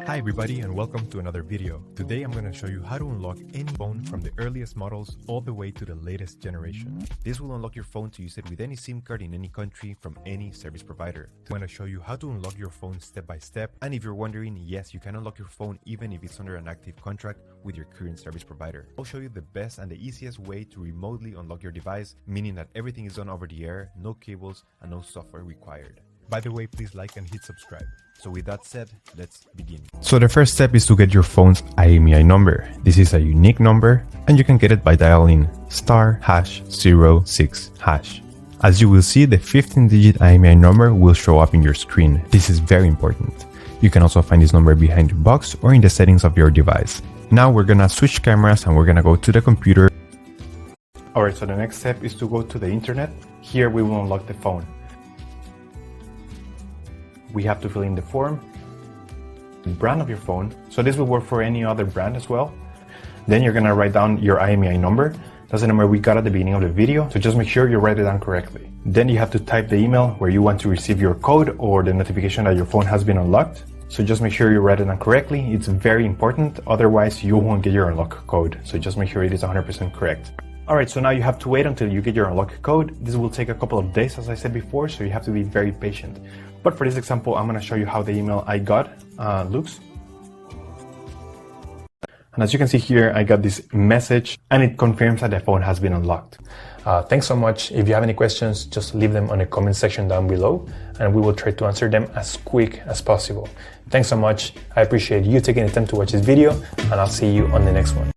Hi everybody and welcome to another video. Today I'm going to show you how to unlock any phone from the earliest models all the way to the latest generation. This will unlock your phone to use it with any SIM card in any country from any service provider. I'm going to show you how to unlock your phone step by step, and if you're wondering, yes, you can unlock your phone even if it's under an active contract with your current service provider. I'll show you the best and the easiest way to remotely unlock your device, meaning that everything is done over the air, no cables and no software required. By the way, please like and hit subscribe. So with that said, let's begin. So the first step is to get your phone's IMEI number. This is a unique number and you can get it by dialing *#06#. As you will see, the 15-digit IMEI number will show up in your screen. This is very important. You can also find this number behind your box or in the settings of your device. Now we're gonna switch cameras and we're gonna go to the computer. Alright, so the next step is to go to the internet. Here we will unlock the phone. We have to fill in the form, the brand of your phone. So this will work for any other brand as well. Then you're gonna write down your IMEI number. That's the number we got at the beginning of the video. So just make sure you write it down correctly. Then you have to type the email where you want to receive your code or the notification that your phone has been unlocked. So just make sure you write it down correctly. It's very important. Otherwise you won't get your unlock code. So just make sure it is 100% correct. Alright, so now you have to wait until you get your unlock code. This will take a couple of days, as I said before, so you have to be very patient. But for this example, I'm going to show you how the email I got looks. And as you can see here, I got this message and it confirms that the phone has been unlocked. Thanks so much. If you have any questions, just leave them on the comment section down below and we will try to answer them as quick as possible. Thanks so much. I appreciate you taking the time to watch this video and I'll see you on the next one.